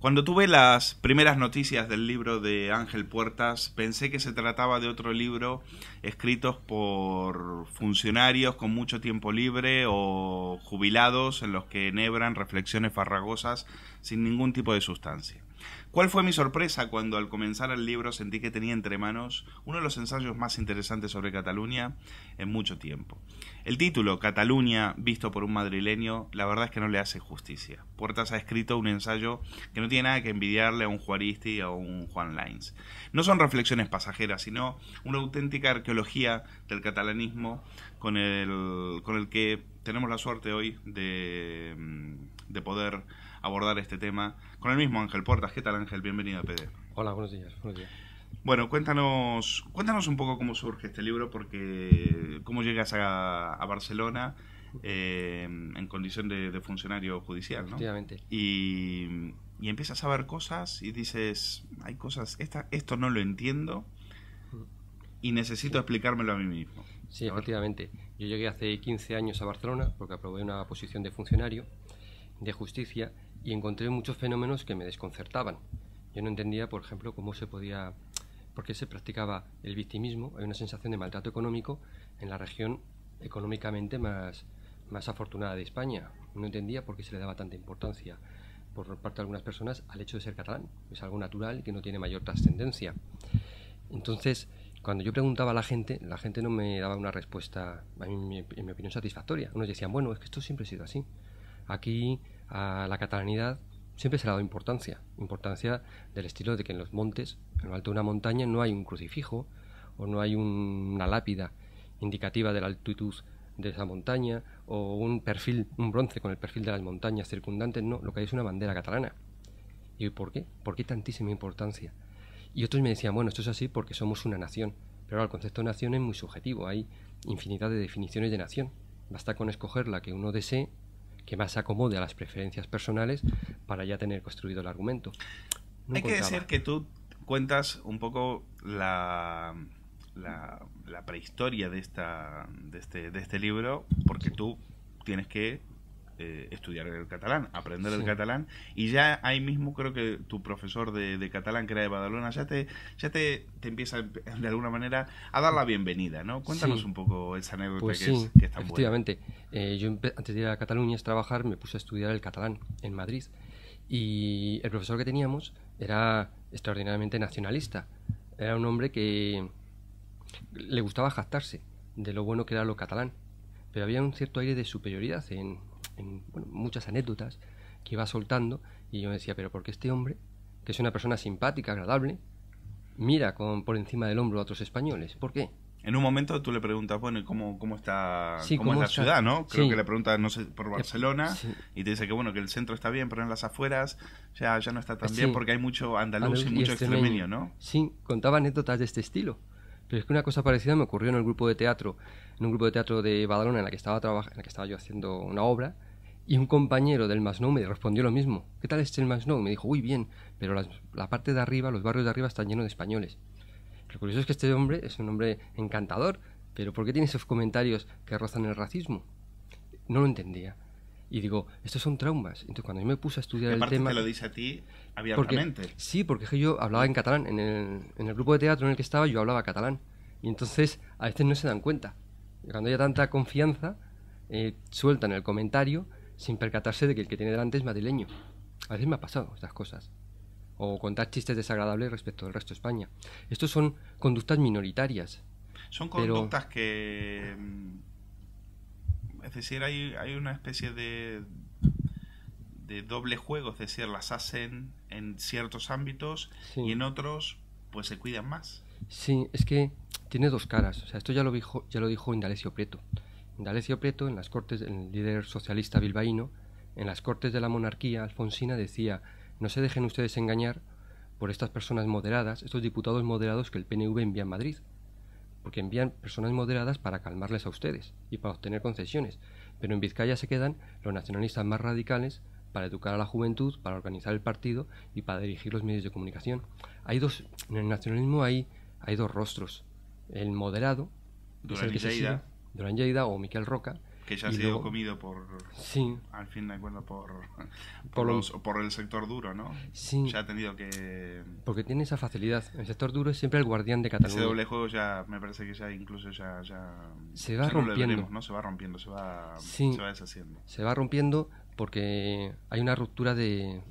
Cuando tuve las primeras noticias del libro de Ángel Puertas, pensé que se trataba de otro libro escritos por funcionarios con mucho tiempo libre o jubilados en los que enhebran reflexiones farragosas sin ningún tipo de sustancia. ¿Cuál fue mi sorpresa cuando al comenzar el libro sentí que tenía entre manos uno de los ensayos más interesantes sobre Cataluña en mucho tiempo? El título, Cataluña, visto por un madrileño, la verdad es que no le hace justicia. Puertas ha escrito un ensayo que no tiene nada que envidiarle a un Juaristi o a un Juan Lains. No son reflexiones pasajeras, sino una auténtica arqueología del catalanismo con el que tenemos la suerte hoy de poder abordar este tema con el mismo Ángel Puertas. ¿Qué tal, Ángel? Bienvenido a PD. Hola, buenos días. Buenos días. Bueno, cuéntanos un poco cómo surge este libro, porque cómo llegas a Barcelona en condición de funcionario judicial, ¿no? Efectivamente. Y empiezas a ver cosas y dices, hay cosas, esto no lo entiendo y necesito explicármelo a mí mismo. Sí, efectivamente. Yo llegué hace 15 años a Barcelona porque aprobé una posición de funcionario de justicia y encontré muchos fenómenos que me desconcertaban. Yo no entendía, por ejemplo, por qué se practicaba el victimismo. Hay una sensación de maltrato económico en la región económicamente más afortunada de España. No entendía por qué se le daba tanta importancia por parte de algunas personas al hecho de ser catalán. Es algo natural y que no tiene mayor trascendencia. Entonces, cuando yo preguntaba a la gente no me daba una respuesta, en mi opinión, satisfactoria. Unos decían, bueno, es que esto siempre ha sido así. Aquí a la catalanidad siempre se le ha dado importancia del estilo de que en los montes, en lo alto de una montaña, no hay un crucifijo o no hay una lápida indicativa de la altitud de esa montaña o un bronce con el perfil de las montañas circundantes. No, lo que hay es una bandera catalana. ¿Y por qué? ¿Por qué tantísima importancia? Y otros me decían, bueno, esto es así porque somos una nación. Pero el concepto de nación es muy subjetivo, hay infinidad de definiciones de nación. Basta con escoger la que uno desee, que más se acomode a las preferencias personales para ya tener construido el argumento. Hay que decir que tú cuentas un poco la prehistoria de este libro, porque tú tienes que estudiar el catalán, aprender el catalán, y ya ahí mismo creo que tu profesor de catalán, que era de Badalona, ya te empieza de alguna manera a dar la bienvenida, ¿no? Cuéntanos un poco esa anécdota pues que sí, es tan efectivamente. Yo antes de ir a Cataluña a trabajar me puse a estudiar el catalán en Madrid y el profesor que teníamos era extraordinariamente nacionalista. Era un hombre que le gustaba jactarse de lo bueno que era lo catalán, pero había un cierto aire de superioridad en muchas anécdotas que iba soltando, y yo me decía, pero ¿por qué este hombre, que es una persona simpática, agradable, mira por encima del hombro a otros españoles? ¿Por qué? En un momento tú le preguntas, bueno, ¿y cómo está, sí, cómo es la ciudad, no? Creo que le preguntas, no sé, por Barcelona, y te dice que bueno, que el centro está bien, pero en las afueras ya no está tan bien porque hay mucho andaluz y mucho extremeño, ¿no? Sí, contaba anécdotas de este estilo. Pero es que una cosa parecida me ocurrió en un grupo de teatro de Badalona en la que estaba yo haciendo una obra, y un compañero del Masnou me respondió lo mismo. ¿Qué tal es el Masnou? Me dijo, uy, bien, pero la parte de arriba, los barrios de arriba están llenos de españoles. Lo curioso es que este hombre es un hombre encantador, pero ¿por qué tiene esos comentarios que rozan el racismo? No lo entendía. Y digo, estos son traumas. Entonces cuando yo me puse a estudiar el tema... te lo dice a ti abiertamente. Porque yo hablaba en catalán. En el grupo de teatro en el que estaba yo hablaba catalán. Y entonces a veces no se dan cuenta. Cuando haya tanta confianza, sueltan el comentario sin percatarse de que el que tiene delante es madrileño. A veces me ha pasado estas cosas. O contar chistes desagradables respecto del resto de España. Estos son conductas minoritarias. Son conductas que... Es decir, hay una especie de doble juego, es decir, las hacen en ciertos ámbitos y en otros pues se cuidan más. Sí, es que tiene dos caras. O sea, esto ya lo dijo Indalecio Prieto. Indalecio Prieto, en las cortes, el líder socialista bilbaíno, en las cortes de la monarquía alfonsina decía: no se dejen ustedes engañar por estas personas moderadas, estos diputados moderados que el PNV envía a Madrid, porque envían personas moderadas para calmarles a ustedes y para obtener concesiones, pero en Vizcaya se quedan los nacionalistas más radicales para educar a la juventud, para organizar el partido y para dirigir los medios de comunicación. En el nacionalismo hay dos rostros: el moderado, Durán Lleida o Miquel Roca, Que ya ha Y sido luego, comido por, sí, al fin de cuentas, por lo- por el sector duro, ¿no? sí, Ya ha tenido que... porque tiene esa facilidad. El sector duro es siempre el guardián de Ese Cataluña. doble juego ya me parece que ya incluso Se va ya no lo rompiendo. veremos, ¿no? Se va rompiendo, Sí, se va deshaciendo. se va rompiendo porque hay una ruptura del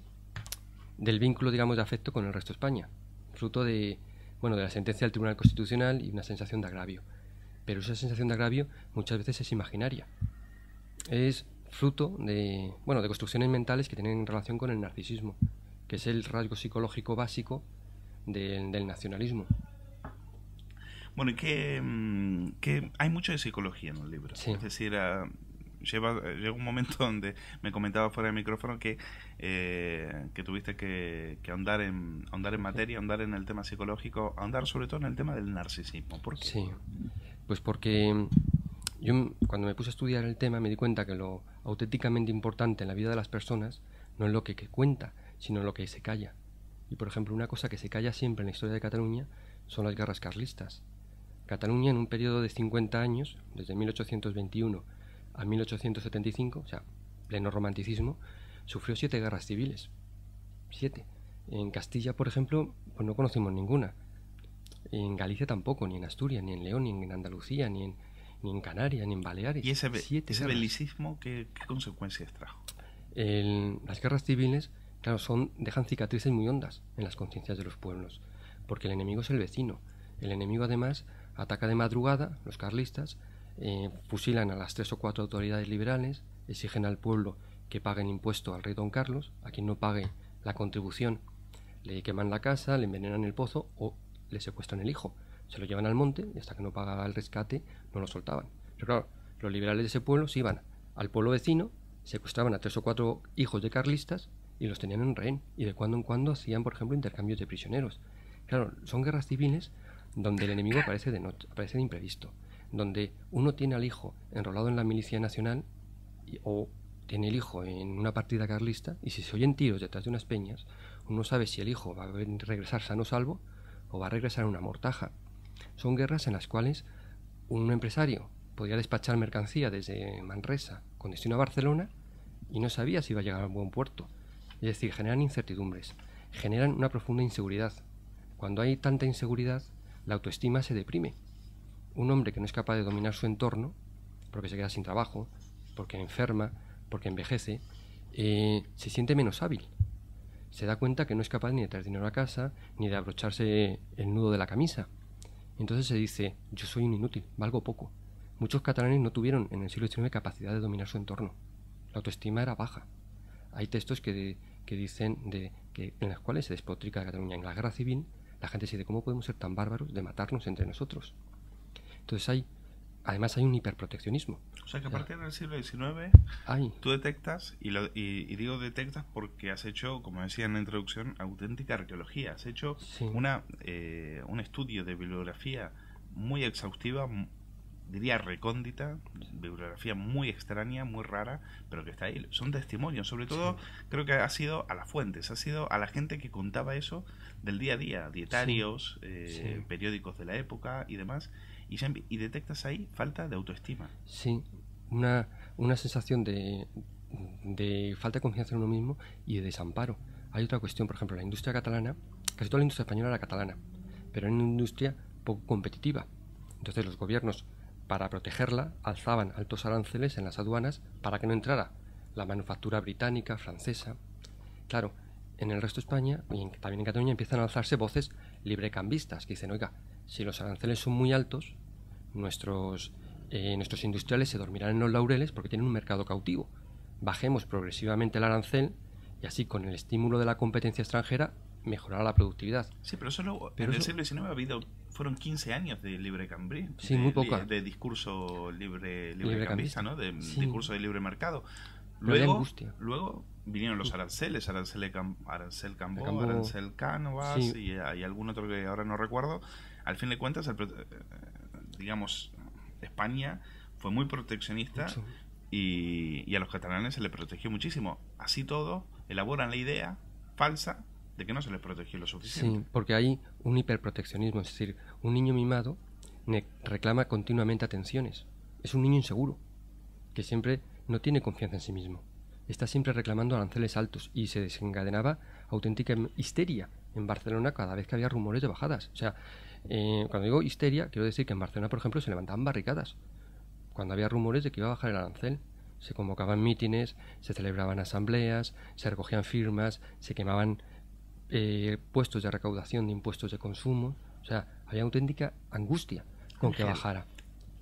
vínculo, digamos, de afecto con el resto de España, fruto de, bueno, de la sentencia del Tribunal Constitucional y una sensación de agravio. Pero esa sensación de agravio muchas veces es imaginaria. Es fruto de, bueno, de construcciones mentales que tienen relación con el narcisismo, que es el rasgo psicológico básico del nacionalismo. Bueno, y que hay mucho de psicología en el libro. Sí. Es decir, llega un momento donde me comentaba fuera de micrófono que tuviste que ahondar en materia, ahondar en el tema psicológico, ahondar sobre todo en el tema del narcisismo. ¿Por qué? Sí, pues porque yo cuando me puse a estudiar el tema me di cuenta que lo auténticamente importante en la vida de las personas no es lo que cuenta, sino lo que se calla. Y por ejemplo, una cosa que se calla siempre en la historia de Cataluña son las guerras carlistas. Cataluña en un periodo de 50 años, desde 1821 a 1875, o sea, pleno romanticismo, sufrió 7 guerras civiles. 7. En Castilla, por ejemplo, pues no conocimos ninguna. En Galicia tampoco, ni en Asturias, ni en León, ni en Andalucía, ni en Canarias, ni en Baleares. ¿Y ese guerras. belicismo qué consecuencias trajo? Las guerras civiles, claro, dejan cicatrices muy hondas en las conciencias de los pueblos, porque el enemigo es el vecino. El enemigo además ataca de madrugada, los carlistas, fusilan a las 3 o 4 autoridades liberales, exigen al pueblo que paguen impuesto al rey Don Carlos, a quien no pague la contribución le queman la casa, le envenenan el pozo o le secuestran el hijo. Se lo llevan al monte y hasta que no pagaba el rescate no lo soltaban. Pero claro, los liberales de ese pueblo se iban al pueblo vecino, secuestraban a 3 o 4 hijos de carlistas y los tenían en rehén. Y de cuando en cuando hacían, por ejemplo, intercambios de prisioneros. Claro, son guerras civiles donde el enemigo aparece de imprevisto, donde uno tiene al hijo enrolado en la milicia nacional o tiene el hijo en una partida carlista y si se oyen tiros detrás de unas peñas, uno sabe si el hijo va a regresar sano o salvo o va a regresar en una mortaja. Son guerras en las cuales un empresario podía despachar mercancía desde Manresa con destino a Barcelona y no sabía si iba a llegar a un buen puerto. Es decir, generan incertidumbres, generan una profunda inseguridad. Cuando hay tanta inseguridad, la autoestima se deprime. Un hombre que no es capaz de dominar su entorno, porque se queda sin trabajo, porque enferma, porque envejece, se siente menos hábil. Se da cuenta que no es capaz ni de traer dinero a casa, ni de abrocharse el nudo de la camisa. Entonces se dice, yo soy un inútil, valgo poco. Muchos catalanes no tuvieron en el siglo XIX capacidad de dominar su entorno. La autoestima era baja. Hay textos que dicen en los cuales se despotrica Cataluña. En la guerra civil, la gente se dice, ¿cómo podemos ser tan bárbaros de matarnos entre nosotros? Entonces además hay un hiperproteccionismo. O sea que a partir del siglo XIX tú detectas, y digo detectas porque has hecho, como decía en la introducción, auténtica arqueología. Has hecho un estudio de bibliografía muy exhaustiva, diría recóndita, bibliografía muy extraña, muy rara, pero que está ahí. Son testimonios, sobre todo creo que ha sido a las fuentes, ha sido a la gente que contaba eso del día a día, dietarios, periódicos de la época y demás. Y detectas ahí falta de autoestima. Sí, una sensación de falta de confianza en uno mismo y de desamparo. Hay otra cuestión, por ejemplo, la industria catalana, casi toda la industria española era catalana, pero era una industria poco competitiva. Entonces los gobiernos, para protegerla, alzaban altos aranceles en las aduanas para que no entrara la manufactura británica, francesa. Claro, en el resto de España, y también en Cataluña, empiezan a alzarse voces librecambistas que dicen, oiga, si los aranceles son muy altos, nuestros industriales se dormirán en los laureles porque tienen un mercado cautivo. Bajemos progresivamente el arancel y así con el estímulo de la competencia extranjera mejorará la productividad. Sí, pero en el siglo XIX fueron 15 años de librecambismo. Sí, muy poca. De discurso librecambista, ¿no? De discurso de libre mercado. Luego vinieron los aranceles, arancel Cambó, arancel Cánovas y algún otro que ahora no recuerdo. Al fin de cuentas, digamos, España fue muy proteccionista y a los catalanes se les protegió muchísimo. Así todo, elaboran la idea falsa de que no se les protegió lo suficiente. Sí, porque hay un hiperproteccionismo, es decir, un niño mimado reclama continuamente atenciones. Es un niño inseguro. que siempre no tiene confianza en sí mismo. Está siempre reclamando aranceles altos y se desencadenaba auténtica histeria en Barcelona cada vez que había rumores de bajadas. O sea, cuando digo histeria, quiero decir que en Barcelona, por ejemplo, se levantaban barricadas cuando había rumores de que iba a bajar el arancel. Se convocaban mítines, se celebraban asambleas, se recogían firmas, se quemaban puestos de recaudación de impuestos de consumo. O sea, había auténtica angustia con que bajara.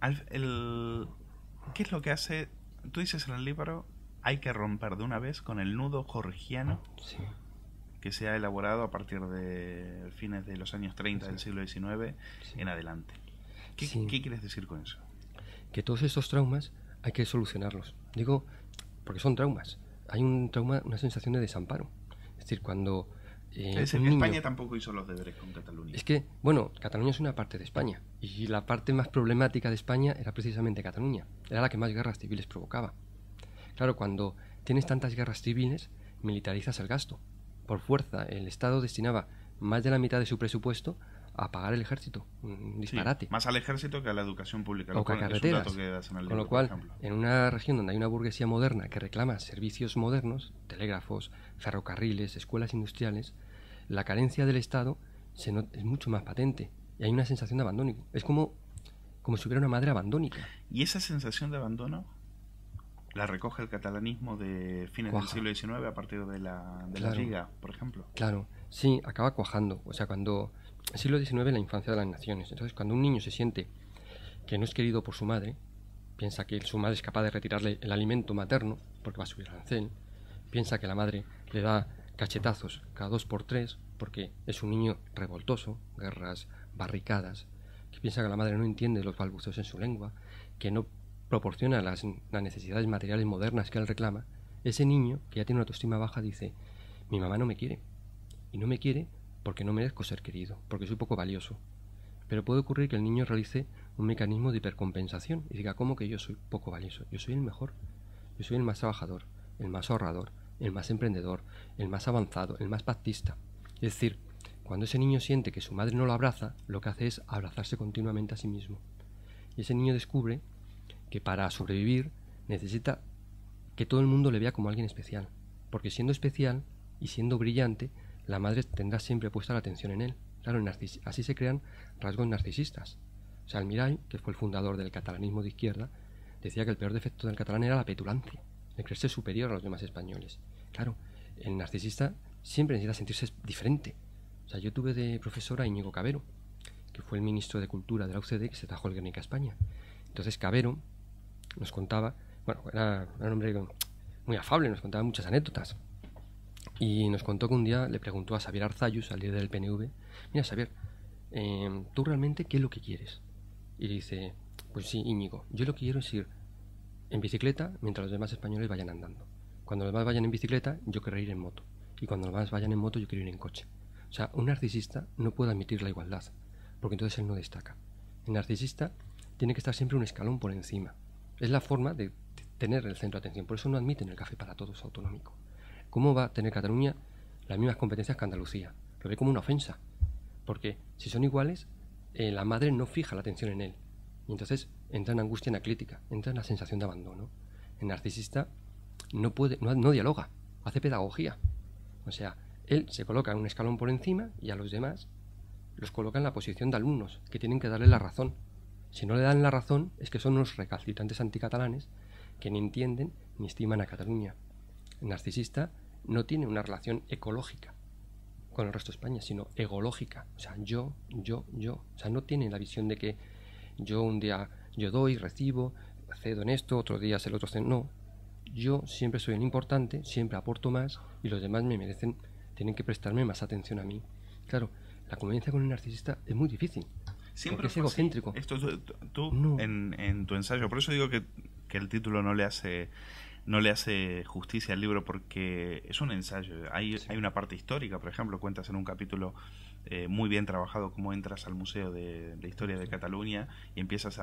¿Qué es lo que hace? Tú dices en el libro, hay que romper de una vez con el nudo jorgiano, Sí. que se ha elaborado a partir de fines de los años 30 del siglo XIX en adelante. ¿Qué quieres decir con eso? Que todos estos traumas hay que solucionarlos. Digo, porque son traumas. Hay un trauma, una sensación de desamparo. Es decir, cuando España tampoco hizo los deberes con Cataluña. Es que, bueno, Cataluña es una parte de España. Y la parte más problemática de España era precisamente Cataluña. Era la que más guerras civiles provocaba. Claro, cuando tienes tantas guerras civiles, militarizas el gasto. Por fuerza, el Estado destinaba más de la mitad de su presupuesto a pagar el ejército. Un disparate. Sí, más al ejército que a la educación pública. O que a carreteras. Es un dato que das en el libro, con lo cual, en una región donde hay una burguesía moderna que reclama servicios modernos, telégrafos, ferrocarriles, escuelas industriales, la carencia del Estado es mucho más patente. Y hay una sensación de abandono. Es como si hubiera una madre abandónica. ¿Y esa sensación de abandono la recoge el catalanismo de fines del siglo XIX a partir de la Liga, por ejemplo? Claro, sí, acaba cuajando. O sea, cuando el siglo XIX es la infancia de las naciones. Entonces, cuando un niño se siente que no es querido por su madre, piensa que su madre es capaz de retirarle el alimento materno, porque va a subir el arancel, piensa que la madre le da cachetazos cada 2 por 3, porque es un niño revoltoso, guerras, barricadas, que piensa que la madre no entiende los balbuceos en su lengua, que no proporciona las necesidades materiales modernas que él reclama. Ese niño, que ya tiene una autoestima baja, dice: mi mamá no me quiere, y no me quiere porque no merezco ser querido, porque soy poco valioso. Pero puede ocurrir que el niño realice un mecanismo de hipercompensación y diga: ¿cómo que yo soy poco valioso? Yo soy el mejor, yo soy el más trabajador, el más ahorrador, el más emprendedor, el más avanzado, el más pactista. Es decir, cuando ese niño siente que su madre no lo abraza, lo que hace es abrazarse continuamente a sí mismo. Y ese niño descubre que para sobrevivir necesita que todo el mundo le vea como alguien especial, porque siendo especial y siendo brillante, la madre tendrá siempre puesta la atención en él. Claro, así se crean rasgos narcisistas. O sea, Almirall, que fue el fundador del catalanismo de izquierda, decía que el peor defecto del catalán era la petulancia, el creerse superior a los demás españoles. Claro, el narcisista siempre necesita sentirse diferente. O sea, yo tuve de profesor a Íñigo Cabero, que fue el ministro de Cultura de la UCD, que se trajo el Guernica a España. Entonces Cabero nos contaba, bueno, era un hombre muy afable, nos contaba muchas anécdotas. Y nos contó que un día le preguntó a Xavier Arzallus, al líder del PNV: mira, Xavier, ¿tú realmente qué es lo que quieres? Y le dice: pues sí, Íñigo, yo lo que quiero es ir en bicicleta mientras los demás españoles vayan andando. Cuando los demás vayan en bicicleta, yo quiero ir en moto. Y cuando los demás vayan en moto, yo quiero ir en coche. O sea, un narcisista no puede admitir la igualdad, porque entonces él no destaca. El narcisista tiene que estar siempre un escalón por encima. Es la forma de tener el centro de atención. Por eso no admiten el café para todos autonómico. ¿Cómo va a tener Cataluña las mismas competencias que Andalucía? Lo ve como una ofensa. Porque si son iguales, la madre no fija la atención en él. Y entonces entra en angustia anaclítica, entra en la sensación de abandono. El narcisista no dialoga, hace pedagogía. O sea, él se coloca en un escalón por encima y a los demás los coloca en la posición de alumnos, que tienen que darle la razón. Si no le dan la razón, es que son unos recalcitrantes anticatalanes que ni entienden ni estiman a Cataluña. El narcisista no tiene una relación ecológica con el resto de España, sino egológica. O sea, yo. O sea, no tiene la visión de que yo un día yo doy, recibo, cedo en esto, otros días el otro cedo. No. Yo siempre soy el importante, siempre aporto más y los demás me merecen, tienen que prestarme más atención a mí. Claro, la convivencia con un narcisista es muy difícil. Siempre porque es egocéntrico. Esto tú no. en tu ensayo, por eso digo que el título no le hace justicia al libro, porque es un ensayo. Hay una parte histórica, por ejemplo, cuentas en un capítulo muy bien trabajado cómo entras al Museo de la Historia de Cataluña y empiezas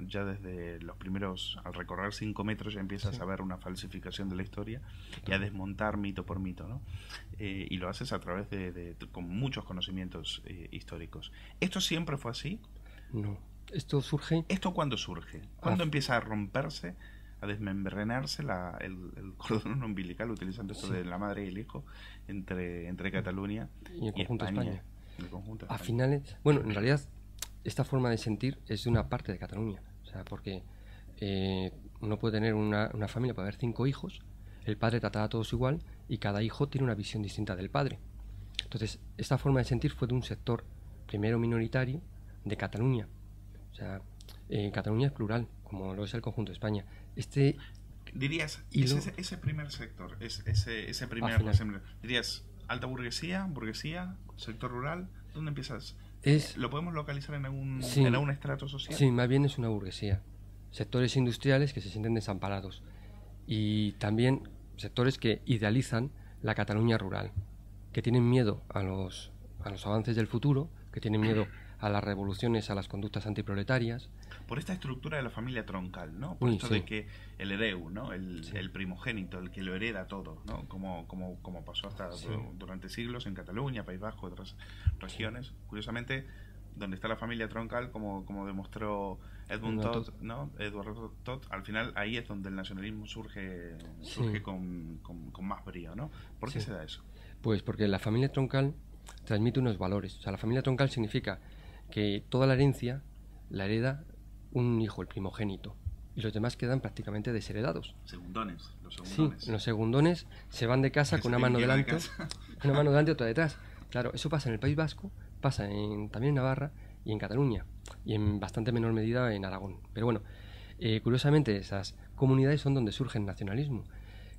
ya desde los primeros, al recorrer 5 metros, ya empiezas a ver una falsificación de la historia y a desmontar mito por mito, ¿no? Y lo haces a través con muchos conocimientos históricos. ¿Esto siempre fue así? No. Esto surge... ¿Esto cuándo surge? ¿Cuándo empieza a romperse a desmembrenarse el cordón umbilical, utilizando esto Sí. de la madre y el hijo, entre Cataluña Y el conjunto de España. El conjunto de A España. finales, bueno, en realidad esta forma de sentir es de una parte de Cataluña, o sea, porque uno puede tener una familia, puede haber 5 hijos, el padre trata a todos igual y cada hijo tiene una visión distinta del padre. Entonces, esta forma de sentir fue de un sector primero minoritario de Cataluña. O sea, Cataluña es plural, como lo es el conjunto de España. Este Dirías, hilo, ese primer sector, ese primer, al final, dirías, alta burguesía, sector rural, ¿dónde empiezas? es, ¿Lo podemos localizar sí, en algún estrato social? sí, más bien es una burguesía. Sectores industriales que se sienten desamparados. Y también sectores que idealizan la Cataluña rural, que tienen miedo a los avances del futuro, que tienen miedo a las revoluciones, a las conductas antiproletarias. Por esta estructura de la familia troncal, ¿no? Por Uy, esto sí, de que el hereu, ¿no? sí, El primogénito, el que lo hereda todo, ¿no? Como pasó hasta sí, durante siglos en Cataluña, País Vasco, otras sí. regiones. Curiosamente, donde está la familia troncal, como demostró Edmund Una Todd, tot- ¿no? Eduardo Todd, al final ahí es donde el nacionalismo surge Sí, con más brío, ¿no? ¿Por qué sí. se da eso? Pues porque la familia troncal transmite unos valores. O sea, la familia troncal significa que toda la herencia la hereda un hijo, el primogénito, y los demás quedan prácticamente desheredados. Los Sí, segundones, los segundones se van de casa que con se una tienen mano que ir de delante, casa. una mano delante y otra detrás. Claro, eso pasa en el País Vasco, pasa también en Navarra y en Cataluña, y en bastante menor medida en Aragón. Pero bueno, curiosamente esas comunidades son donde surge el nacionalismo.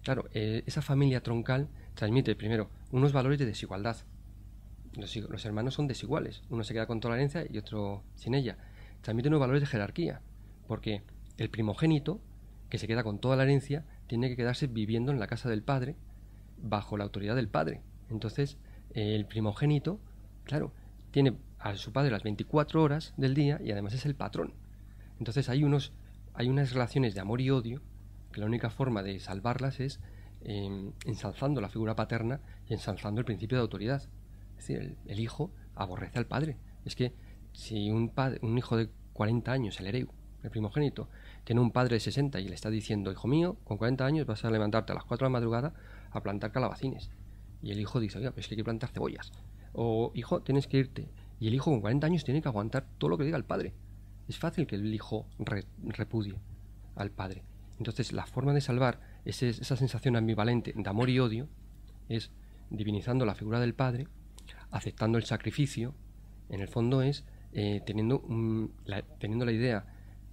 Claro, esa familia troncal transmite primero unos valores de desigualdad. Los hermanos son desiguales, uno se queda con toda la herencia y otro sin ella. Transmite unos valores de jerarquía, porque el primogénito, que se queda con toda la herencia, tiene que quedarse viviendo en la casa del padre, bajo la autoridad del padre. Entonces, el primogénito, claro, tiene a su padre las 24 horas del día y además es el patrón. Entonces hay unas relaciones de amor y odio que la única forma de salvarlas es ensalzando la figura paterna y ensalzando el principio de autoridad. Es decir, el hijo aborrece al padre. Es que si un hijo de 40 años, el hereu, el primogénito, tiene un padre de 60 y le está diciendo, hijo mío, con 40 años vas a levantarte a las 4 de la madrugada a plantar calabacines. Y el hijo dice, oiga, pero es que hay que plantar cebollas. O, hijo, tienes que irte. Y el hijo con 40 años tiene que aguantar todo lo que diga el padre. Es fácil que el hijo repudie al padre. Entonces, la forma de salvar esa sensación ambivalente de amor y odio es divinizando la figura del padre, aceptando el sacrificio. En el fondo es teniendo la idea,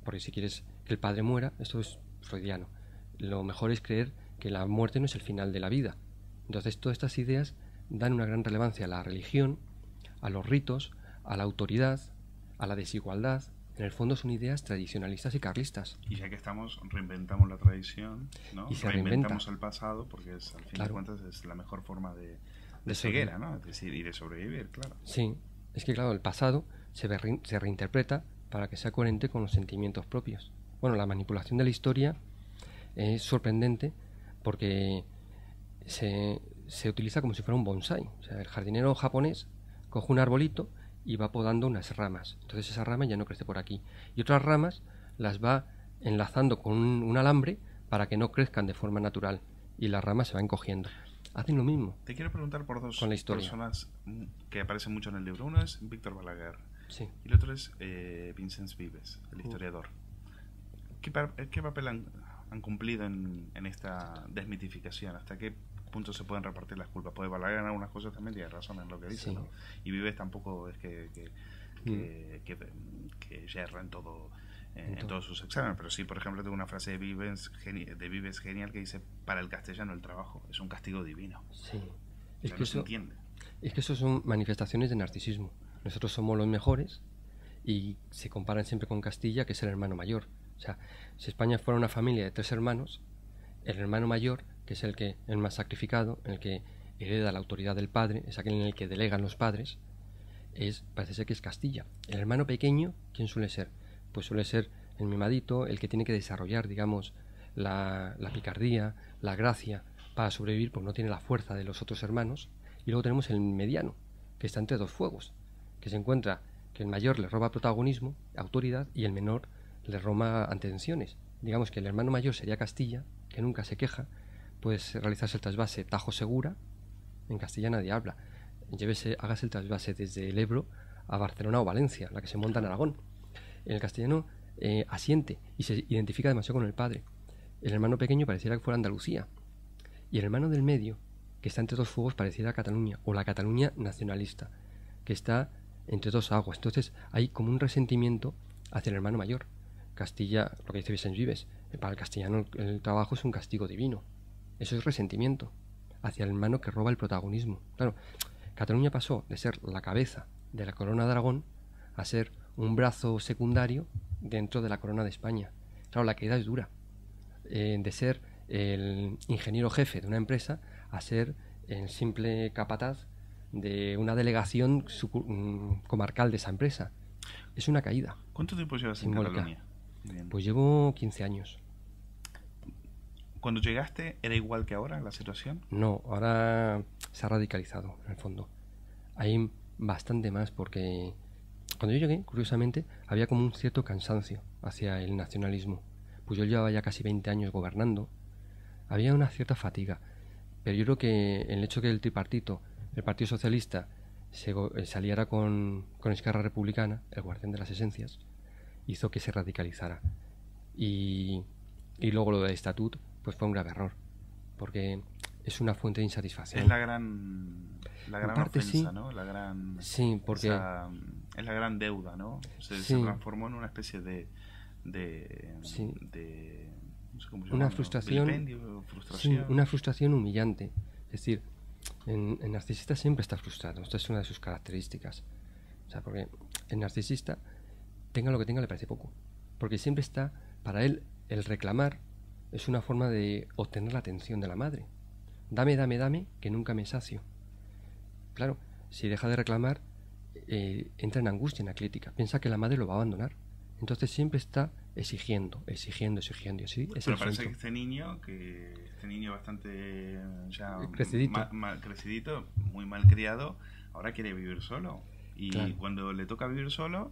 porque si quieres que el padre muera, esto es freudiano, lo mejor es creer que la muerte no es el final de la vida. Entonces, todas estas ideas dan una gran relevancia a la religión, a los ritos, a la autoridad, a la desigualdad. En el fondo son ideas tradicionalistas y carlistas. Y ya que estamos, reinventamos la tradición, ¿no? Y se Reinventamos reinventa. el pasado, porque es, al fin de Claro, cuentas es la mejor forma de de ceguera, sobrevivir. ¿no? Es decir, y de sobrevivir, claro. Sí, es que claro, el pasado se reinterpreta para que sea coherente con los sentimientos propios. Bueno, la manipulación de la historia es sorprendente porque se utiliza como si fuera un bonsai. O sea, el jardinero japonés coge un arbolito y va podando unas ramas. Entonces esa rama ya no crece por aquí. Y otras ramas las va enlazando con un alambre para que no crezcan de forma natural. Y las ramas se van encogiendo. Hacen lo mismo Te quiero preguntar por dos con la historia. personas que aparecen mucho en el libro. Uno es Víctor Balaguer Sí. y el otro es Vicens Vives, el historiador. ¿Qué papel han cumplido en esta desmitificación? ¿Hasta qué punto se pueden repartir las culpas? Porque Balaguer en algunas cosas también tiene razón en lo que dice, Sí. ¿no? Y Vives tampoco es que yerra en todo. En todos sus exámenes, pero sí, por ejemplo, tengo una frase de Vives genial que dice: para el castellano el trabajo es un castigo divino. Sí. O Es sea, que no se eso, entiende. es que eso son manifestaciones de narcisismo. Nosotros somos los mejores y se comparan siempre con Castilla, que es el hermano mayor. O sea, si España fuera una familia de 3 hermanos, el hermano mayor, que es el más sacrificado, el que hereda la autoridad del padre, es aquel en el que delegan los padres, parece ser que es Castilla. El hermano pequeño, ¿quién suele ser? Pues suele ser el mimadito, el que tiene que desarrollar, digamos, la picardía, la gracia para sobrevivir, porque no tiene la fuerza de los otros hermanos. Y luego tenemos el mediano, que está entre dos fuegos, que se encuentra que el mayor le roba protagonismo, autoridad, y el menor de Roma ante tensiones. Digamos que el hermano mayor sería Castilla, que nunca se queja, pues realizarse el trasvase Tajo Segura, en Castilla nadie habla. Hágase el trasvase desde el Ebro a Barcelona o Valencia, la que se monta en Aragón. En el castellano asiente y se identifica demasiado con el padre. El hermano pequeño pareciera que fuera Andalucía. Y el hermano del medio, que está entre dos fuegos, pareciera Cataluña, o la Cataluña nacionalista, que está entre dos aguas. Entonces hay como un resentimiento hacia el hermano mayor. Castilla, lo que dice Vicens Vives, para el castellano el trabajo es un castigo divino. Eso es resentimiento hacia el hermano que roba el protagonismo. Claro, Cataluña pasó de ser la cabeza de la corona de Aragón a ser un brazo secundario dentro de la corona de España. Claro, la caída es dura. De ser el ingeniero jefe de una empresa a ser el simple capataz de una delegación comarcal de esa empresa. Es una caída. ¿Cuánto tiempo llevas simbólica en Cataluña? Bien. Pues llevo 15 años. ¿Cuando llegaste era igual que ahora la situación? No, ahora se ha radicalizado, en el fondo. Hay bastante más porque cuando yo llegué, curiosamente, había como un cierto cansancio hacia el nacionalismo. Pues yo llevaba ya casi 20 años gobernando. Había una cierta fatiga. Pero yo creo que el hecho que el tripartito, el Partido Socialista, se aliara con Esquerra Republicana, el guardián de las esencias, hizo que se radicalizara. Y luego lo del estatut pues fue un grave error, porque es una fuente de insatisfacción. Es la gran parte, ofensa, sí. ¿no? La gran, sí, porque es la gran deuda, ¿no? Se transformó en una especie de no sé cómo una frustración, frustración. Sí, una frustración humillante. Es decir, el narcisista siempre está frustrado. Esta es una de sus características. O sea, porque el narcisista, tenga lo que tenga, le parece poco. Porque siempre está, para él, el reclamar es una forma de obtener la atención de la madre. Dame, dame, dame, que nunca me sacio. Claro, si deja de reclamar, entra en angustia, en la crítica. Piensa que la madre lo va a abandonar. Entonces siempre está exigiendo. Y así es. Pero parece que este niño bastante ya crecidito, crecidito, muy mal criado, ahora quiere vivir solo. Y claro, cuando le toca vivir solo,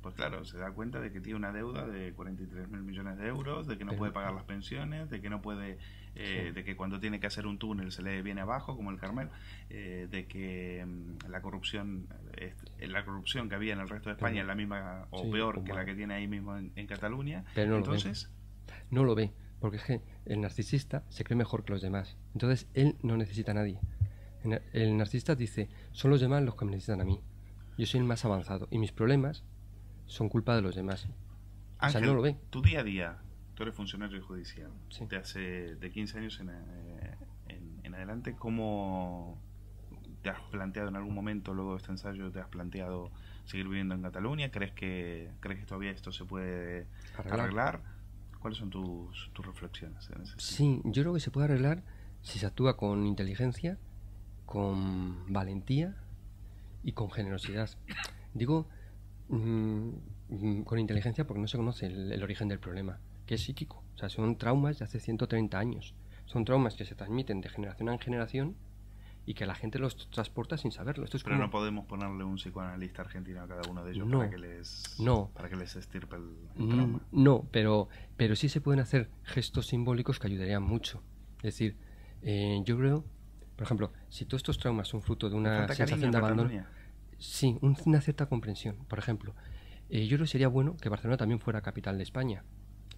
pues claro, se da cuenta de que tiene una deuda de 43.000 millones de euros, de que no puede pagar las pensiones, de que no puede, de que cuando tiene que hacer un túnel se le viene abajo, como el Carmel, de que la corrupción que había en el resto de España es la misma o peor que la que tiene ahí mismo en Cataluña. Pero entonces no lo ve, porque es que el narcisista se cree mejor que los demás. Entonces él no necesita a nadie. El narcisista dice, son los demás los que me necesitan a mí. Yo soy el más avanzado y mis problemas son culpa de los demás. Ángel, o sea, no lo ve. Tu día a día, tú eres funcionario judicial, sí. de 15 años en adelante, ¿cómo te has planteado en algún momento, luego de este ensayo, te has planteado seguir viviendo en Cataluña? ¿Crees que todavía esto se puede arreglar? ¿Cuáles son tus reflexiones en ese sentido? Sí, yo creo que se puede arreglar si se actúa con inteligencia, con valentía y con generosidad. Digo con inteligencia porque no se conoce el origen del problema, que es psíquico. O sea, son traumas de hace 130 años. Son traumas que se transmiten de generación en generación y que la gente los transporta sin saberlo. Esto es Pero como... no podemos ponerle un psicoanalista argentino a cada uno de ellos para que les estirpe el trauma. No, pero sí se pueden hacer gestos simbólicos que ayudarían mucho. Es decir, yo creo, por ejemplo, si todos estos traumas son fruto de una sensación de abandono, sí, una cierta comprensión. Por ejemplo, yo creo que sería bueno que Barcelona también fuera capital de España,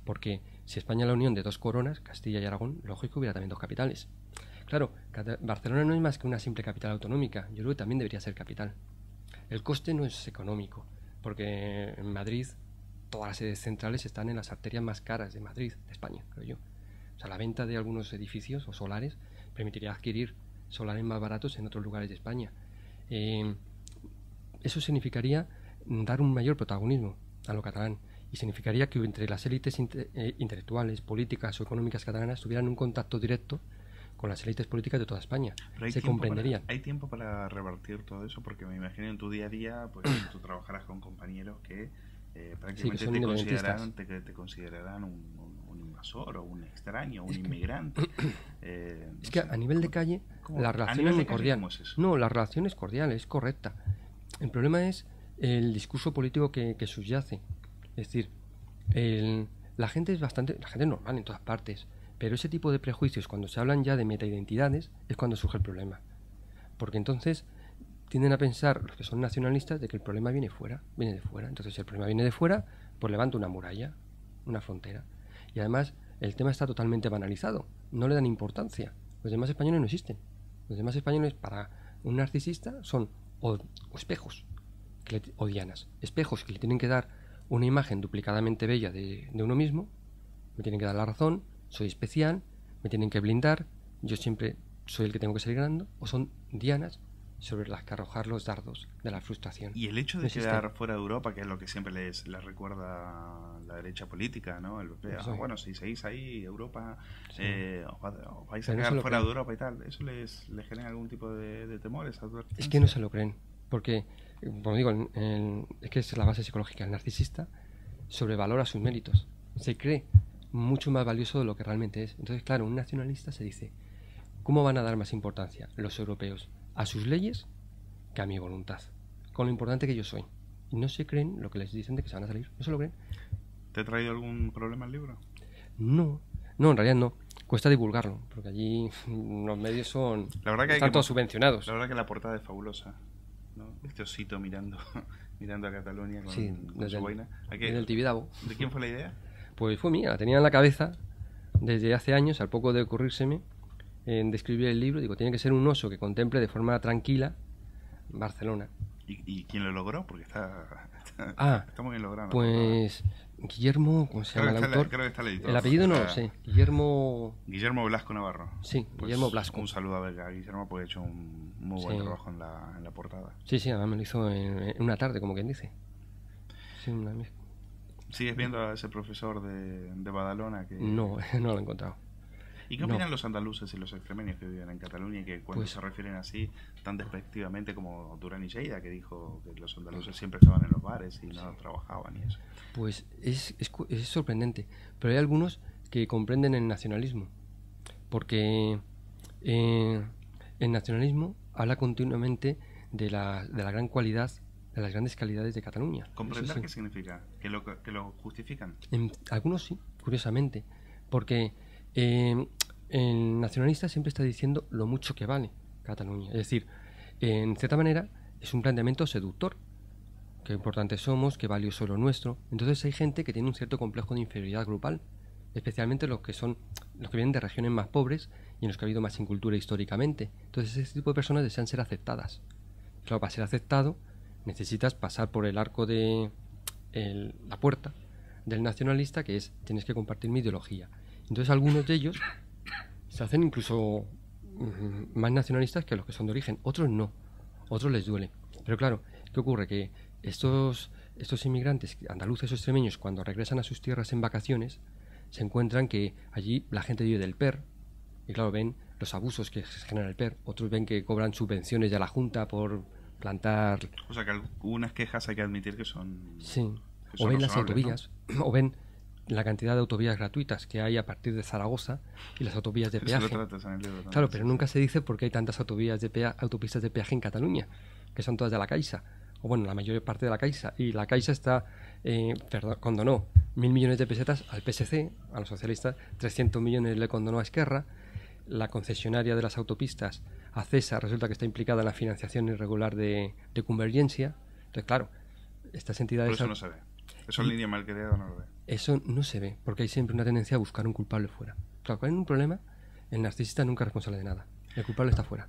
porque si España es la unión de dos coronas, Castilla y Aragón, lógico hubiera también dos capitales. Claro, Barcelona no es más que una simple capital autonómica. Yo creo que también debería ser capital. El coste no es económico, porque en Madrid todas las sedes centrales están en las arterias más caras de Madrid, de España, creo yo. O sea, la venta de algunos edificios o solares permitiría adquirir solares más baratos en otros lugares de España. Eso significaría dar un mayor protagonismo a lo catalán y significaría que entre las élites intelectuales, políticas o económicas catalanas tuvieran un contacto directo con las élites políticas de toda España. Se comprenderían. ¿Hay tiempo para revertir todo eso? Porque me imagino en tu día a día, pues tú trabajarás con compañeros que prácticamente te considerarán un invasor o un extraño, un inmigrante. Es que a nivel de calle la relación es muy cordial. ¿Cómo es eso? No, la relación es cordial, es correcta. El problema es el discurso político que subyace. Es decir, La gente es la gente es normal en todas partes, pero ese tipo de prejuicios, cuando se hablan ya de metaidentidades, es cuando surge el problema. Porque entonces tienden a pensar los que son nacionalistas de que el problema viene de fuera. Entonces, si el problema viene de fuera, pues levanta una muralla, una frontera. Y además, el tema está totalmente banalizado. No le dan importancia. Los demás españoles no existen. Los demás españoles, para un narcisista, son o espejos o dianas. Espejos que le tienen que dar una imagen duplicadamente bella de uno mismo. Me tienen que dar la razón, soy especial, me tienen que blindar, yo siempre soy el que tengo que salir ganando. O son dianas sobre las que arrojar los dardos de la frustración. Y el hecho de quedar fuera de Europa, que es lo que siempre les recuerda la derecha política, ¿no? El PP, bueno, si seguís ahí, Europa, sí. Os vais a quedar fuera de Europa y tal. ¿Eso les genera algún tipo de temores? Es que no se lo creen, porque, como digo, es que es la base psicológica. El narcisista sobrevalora sus méritos, se cree mucho más valioso de lo que realmente es. Entonces, claro, un nacionalista se dice, ¿cómo van a dar más importancia los europeos a sus leyes que a mi voluntad, con lo importante que yo soy? Y no se creen lo que les dicen de que se van a salir, no se lo creen. ¿Te ha traído algún problema el libro? No, en realidad no. Cuesta divulgarlo, porque allí los medios están todos subvencionados. La verdad que la portada es fabulosa, ¿no? Este osito mirando a Cataluña con su boina. Desde el Tibidabo. ¿De quién fue la idea? Pues fue mía, la tenía en la cabeza desde hace años, al poco de ocurrírseme de escribir el libro. Digo, tiene que ser un oso que contemple de forma tranquila Barcelona. ¿Y quién lo logró? Porque está muy bien logrado. Pues Guillermo, ¿cómo se llama el autor? Creo que está el editor. El apellido no lo sé. Guillermo Blasco Navarro. Sí, pues Guillermo Blasco. Un saludo a Guillermo porque ha hecho un muy buen trabajo en la portada. Sí, además me lo hizo en una tarde, como quien dice. Sí, ¿Sigues viendo a ese profesor de Badalona? No lo he encontrado. ¿Y qué opinan los andaluces y los extremeños que viven en Cataluña y que cuando se refieren así tan despectivamente como Durán y Lleida, que dijo que los andaluces siempre estaban en los bares y no trabajaban y eso? Pues es sorprendente, pero hay algunos que comprenden el nacionalismo, porque el nacionalismo habla continuamente de la gran cualidad, de las grandes calidades de Cataluña. ¿Comprender qué significa? ¿Que lo justifican? Algunos sí, curiosamente, porque el nacionalista siempre está diciendo lo mucho que vale Cataluña. Es decir, en cierta manera es un planteamiento seductor. Qué importantes somos, qué valioso lo nuestro. Entonces hay gente que tiene un cierto complejo de inferioridad grupal, especialmente los que vienen de regiones más pobres y en los que ha habido más incultura históricamente. Entonces ese tipo de personas desean ser aceptadas. Claro, para ser aceptado necesitas pasar por el arco de la puerta del nacionalista, que es, tienes que compartir mi ideología. Entonces algunos de ellos se hacen incluso más nacionalistas que los que son de origen. Otros no, otros les duele. Pero claro, ¿qué ocurre? Que estos inmigrantes andaluces o extremeños, cuando regresan a sus tierras en vacaciones, se encuentran que allí la gente vive del PER, y claro, ven los abusos que genera el PER. Otros ven que cobran subvenciones de la Junta por plantar... O sea que algunas quejas hay que admitir que son... Sí, o ven las autovías, ¿no? O ven la cantidad de autovías gratuitas que hay a partir de Zaragoza y las autovías de peaje. Eso lo tratas en el libro también. Claro, pero nunca se dice por qué hay tantas autopistas de peaje en Cataluña, que son todas de la Caixa, o bueno, la mayor parte de la Caixa. Y la Caixa condonó 1.000 millones de pesetas al PSC, a los socialistas, 300 millones le condonó a Esquerra. La concesionaria de las autopistas, Acesa, resulta que está implicada en la financiación irregular de Convergencia. Entonces, claro, estas entidades... Pero eso no se ve. Eso en línea mal creado no lo ve. Eso no se ve, porque hay siempre una tendencia a buscar un culpable fuera. Claro, cuando hay un problema, el narcisista nunca es responsable de nada. El culpable está fuera.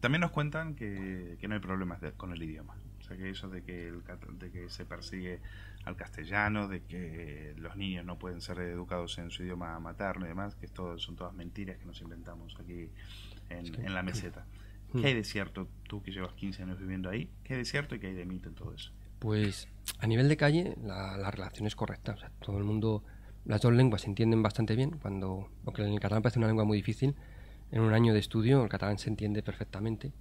También nos cuentan que no hay problemas con el idioma. O sea, que eso de que se persigue al castellano, de que los niños no pueden ser educados en su idioma materno y demás, que son todas mentiras que nos inventamos aquí en la meseta. ¿Qué hay de cierto, tú que llevas 15 años viviendo ahí, qué hay de cierto y qué hay de mito en todo eso? Pues a nivel de calle la relación es correcta. O sea, todo el mundo, las dos lenguas se entienden bastante bien. Aunque el catalán parece una lengua muy difícil, en un año de estudio el catalán se entiende perfectamente,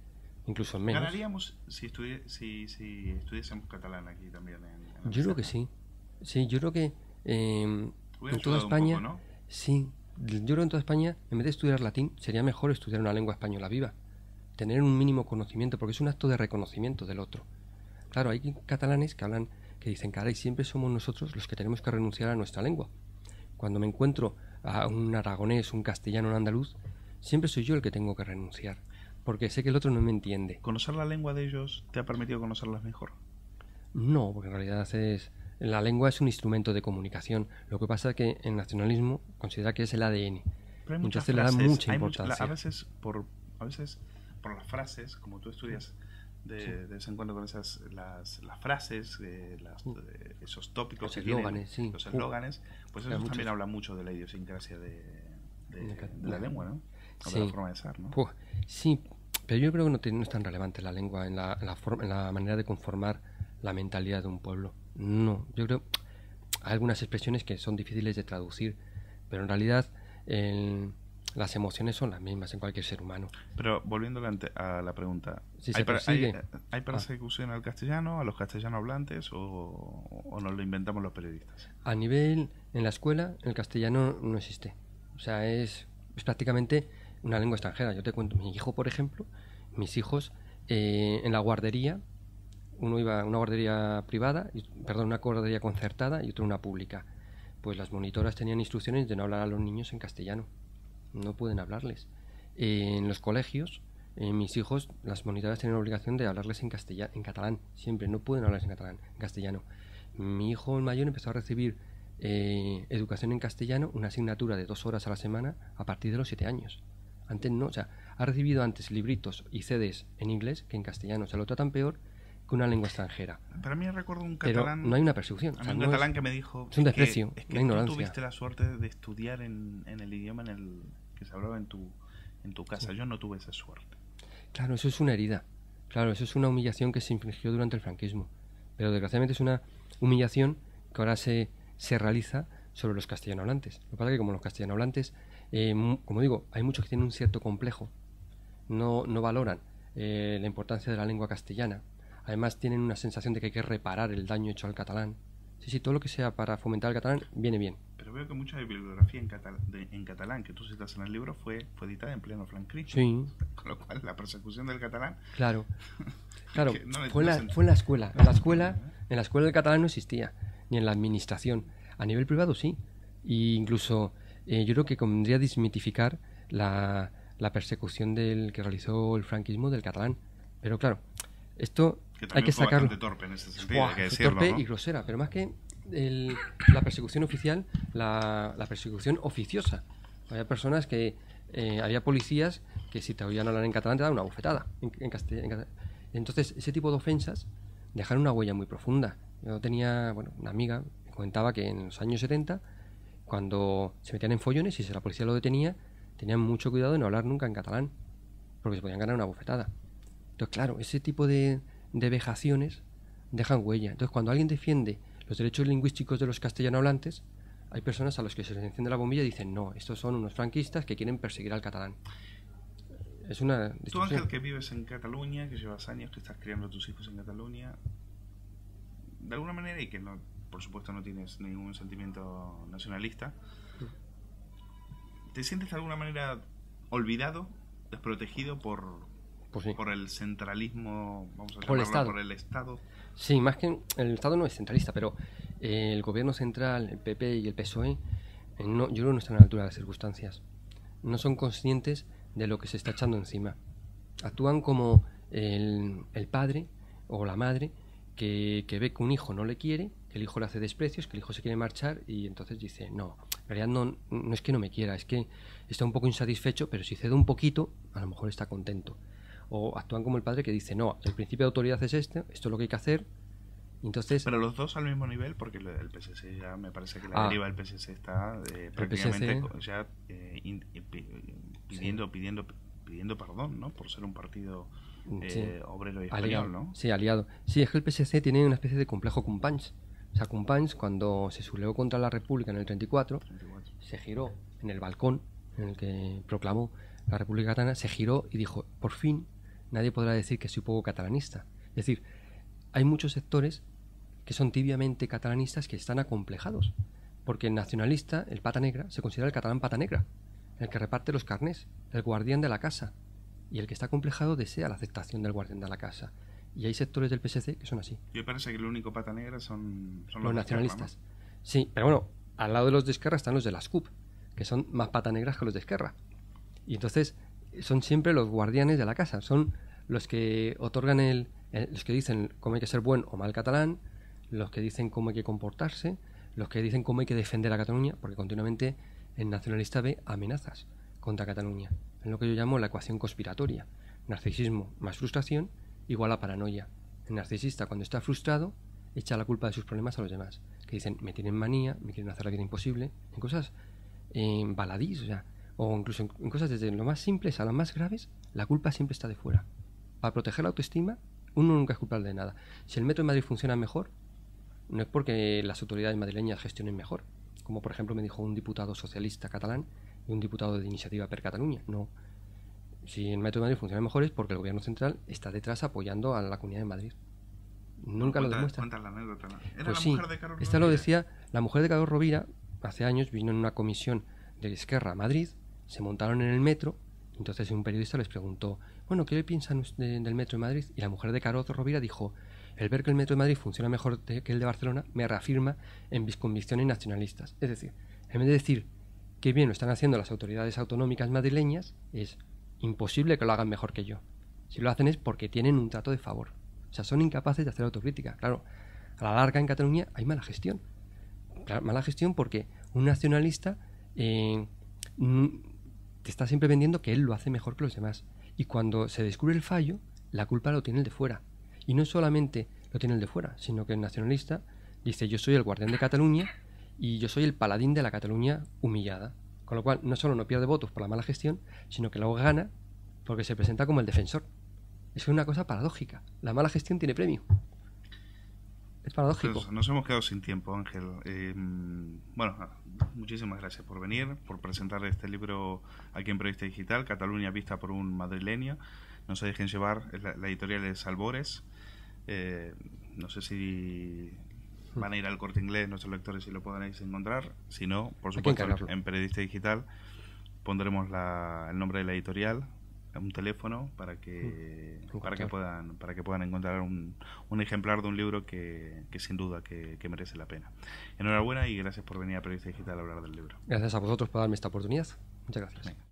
incluso en menos. ¿Ganaríamos si estudiásemos catalán aquí también? Yo creo que sí. Sí, yo creo que en toda España, poco, ¿no? Sí, yo creo que en toda España, en vez de estudiar latín, sería mejor estudiar una lengua española viva. Tener un mínimo conocimiento, porque es un acto de reconocimiento del otro. Claro, hay catalanes que hablan que dicen, caray, siempre somos nosotros los que tenemos que renunciar a nuestra lengua. Cuando me encuentro a un aragonés, un castellano, un andaluz, siempre soy yo el que tengo que renunciar, porque sé que el otro no me entiende. ¿Conocer la lengua de ellos te ha permitido conocerlas mejor? No, porque en realidad la lengua es un instrumento de comunicación. Lo que pasa es que el nacionalismo considera que es el ADN. Pero hay muchas Entonces le da frases, mucha importancia. a veces por las frases, como tú estudias de vez en cuando con las frases, esos tópicos Los que eslóganes, tienen, sí. los eslóganes, pues eso Muchos. también habla mucho de la idiosincrasia de la lengua, ¿no? O Sí. de la forma de ser, ¿no? Sí, pero yo creo que no es tan relevante la lengua en la manera de conformar la mentalidad de un pueblo. No, yo creo hay algunas expresiones que son difíciles de traducir, pero en realidad las emociones son las mismas en cualquier ser humano. Pero volviendo a la pregunta, Si se persigue. ¿hay persecución al castellano, a los castellano hablantes o nos lo inventamos los periodistas? A nivel, en la escuela, el castellano no existe. O sea, es prácticamente una lengua extranjera. Yo te cuento, mi hijo, por ejemplo, mis hijos, en la guardería, uno iba a una guardería privada, una guardería concertada y otro una pública. Pues las monitoras tenían instrucciones de no hablar a los niños en castellano. No pueden hablarles. En los colegios, mis hijos, las monitoras tienen la obligación de hablarles en catalán, siempre. No pueden hablarles en castellano. Mi hijo, el mayor, empezó a recibir educación en castellano, una asignatura de 2 horas a la semana a partir de los 7 años. Antes no, o sea, ha recibido antes libritos y CDs en inglés que en castellano. O sea, lo tratan peor que una lengua extranjera. Para mí recuerdo un Pero catalán... no hay una persecución. A mí un catalán que me dijo... Es un desprecio, es que una ignorancia. tú tuviste la suerte de estudiar en el idioma en el que se hablaba en tu casa. Sí. Yo no tuve esa suerte. Claro, eso es una herida. Claro, eso es una humillación que se infligió durante el franquismo. Pero desgraciadamente es una humillación que ahora se realiza sobre los castellanohablantes. Lo que pasa es que como los castellanohablantes, como digo, hay muchos que tienen un cierto complejo. No valoran la importancia de la lengua castellana. Además tienen una sensación de que hay que reparar el daño hecho al catalán. Sí, todo lo que sea para fomentar el catalán viene bien. Pero veo que mucha bibliografía en catalán que tú citas en el libro fue editada en pleno franquismo. Sí. Con lo cual la persecución del catalán... Claro. no fue en la escuela. En la escuela el catalán no existía, ni en la administración. A nivel privado sí. E incluso yo creo que convendría desmitificar la persecución que realizó el franquismo del catalán. Pero claro, esto hay que sacarlo. Torpe en ese sentido, hay que decirlo, torpe, ¿no? y grosera, pero más que la persecución oficial, la persecución oficiosa. Había personas que había policías que si te oían hablar en catalán te daban una bofetada entonces ese tipo de ofensas dejaron una huella muy profunda. Yo tenía una amiga que comentaba que en los años 70, cuando se metían en follones y si la policía lo detenía, tenían mucho cuidado de no hablar nunca en catalán porque se podían ganar una bofetada. Entonces, claro, ese tipo de vejaciones dejan huella. Entonces, cuando alguien defiende los derechos lingüísticos de los castellanohablantes, hay personas a los que se les enciende la bombilla y dicen, no, estos son unos franquistas que quieren perseguir al catalán. Es una distorsión. Tú, Ángel, que vives en Cataluña, que llevas años, que estás criando a tus hijos en Cataluña, de alguna manera, y que no, por supuesto no tienes ningún sentimiento nacionalista, ¿te sientes de alguna manera olvidado, desprotegido por el centralismo, vamos a llamarlo, por el Estado? Sí, más que el Estado no es centralista, pero el gobierno central, el PP y el PSOE, yo creo que no están a la altura de las circunstancias. No son conscientes de lo que se está echando encima. Actúan como el padre o la madre que ve que un hijo no le quiere, que el hijo le hace desprecios, que el hijo se quiere marchar y entonces dice, no, en realidad no es que no me quiera, es que está un poco insatisfecho, pero si cedo un poquito, a lo mejor está contento. O actúan como el padre que dice, no, el principio de autoridad es esto es lo que hay que hacer. Entonces, pero los dos al mismo nivel, porque el PSC ya me parece que la deriva del PSC está prácticamente ya pidiendo perdón, ¿no? Por ser un partido obrero y español, aliado, ¿no? Sí, aliado. Sí, es que el PSC tiene una especie de complejo Companys. O sea, Companys, cuando se sublevó contra la República en el 34, se giró en el balcón en el que proclamó la República Catalana, se giró y dijo, por fin nadie podrá decir que soy poco catalanista. Es decir, hay muchos sectores que son tibiamente catalanistas que están acomplejados, porque el nacionalista, el pata negra, se considera el catalán pata negra, el que reparte los carnés, el guardián de la casa, y el que está acomplejado desea la aceptación del guardián de la casa. Y hay sectores del PSC que son así. Y me parece que el único pata negra son Los de nacionalistas. Esquerra, ¿no? Sí, pero bueno, al lado de los de Esquerra están los de las CUP, que son más pata negras que los de Esquerra. Y entonces son siempre los guardianes de la casa, son los que otorgan los que dicen cómo hay que ser buen o mal catalán, los que dicen cómo hay que comportarse, los que dicen cómo hay que defender a Cataluña, porque continuamente el nacionalista ve amenazas contra Cataluña. Es lo que yo llamo la ecuación conspiratoria. Narcisismo más frustración igual a paranoia. El narcisista, cuando está frustrado, echa la culpa de sus problemas a los demás, que dicen, me tienen manía, me quieren hacer la vida imposible, en cosas baladís, o incluso en cosas desde lo más simples a las más graves, la culpa siempre está de fuera. Para proteger la autoestima, uno nunca es culpable de nada. Si el metro de Madrid funciona mejor, no es porque las autoridades madrileñas gestionen mejor, como por ejemplo me dijo un diputado socialista catalán y un diputado de Iniciativa per Catalunya. No. Si el metro de Madrid funciona mejor es porque el gobierno central está detrás apoyando a la Comunidad de Madrid. Nunca lo demuestra. Cuenta la anécdota. ¿Era Pues la sí, mujer de Carlos esta Rovira? lo decía la mujer de Carlos Rovira. Hace años vino en una comisión de Esquerra a Madrid, se montaron en el metro, entonces un periodista les preguntó, bueno, ¿qué piensan del metro de Madrid? Y la mujer de Carlos Rovira dijo, el ver que el metro de Madrid funciona mejor que el de Barcelona me reafirma en mis convicciones nacionalistas. Es decir, en vez de decir qué bien lo están haciendo las autoridades autonómicas madrileñas, es imposible que lo hagan mejor que yo. Si lo hacen es porque tienen un trato de favor. O sea, son incapaces de hacer autocrítica. Claro, a la larga en Cataluña hay mala gestión. Claro, mala gestión porque un nacionalista te está siempre vendiendo que él lo hace mejor que los demás. Y cuando se descubre el fallo, la culpa lo tiene el de fuera. Y no solamente lo tiene el de fuera, sino que el nacionalista dice, yo soy el guardián de Cataluña y yo soy el paladín de la Cataluña humillada. Con lo cual, no solo no pierde votos por la mala gestión, sino que luego gana porque se presenta como el defensor. Es una cosa paradójica. La mala gestión tiene premio. Es paradójico. Pues nos hemos quedado sin tiempo, Ángel. Bueno, muchísimas gracias por venir, por presentar este libro aquí en Periodista Digital, Cataluña vista por un madrileño. No se dejen llevar, la editorial es Albores. No sé si van a ir al Corte Inglés nuestros lectores y lo podréis encontrar. Si no, por supuesto, en Periodista Digital pondremos el nombre de la editorial, un teléfono para que puedan encontrar un ejemplar de un libro que sin duda que merece la pena. Enhorabuena y gracias por venir a Periodista Digital a hablar del libro. Gracias a vosotros por darme esta oportunidad. Muchas gracias. Venga.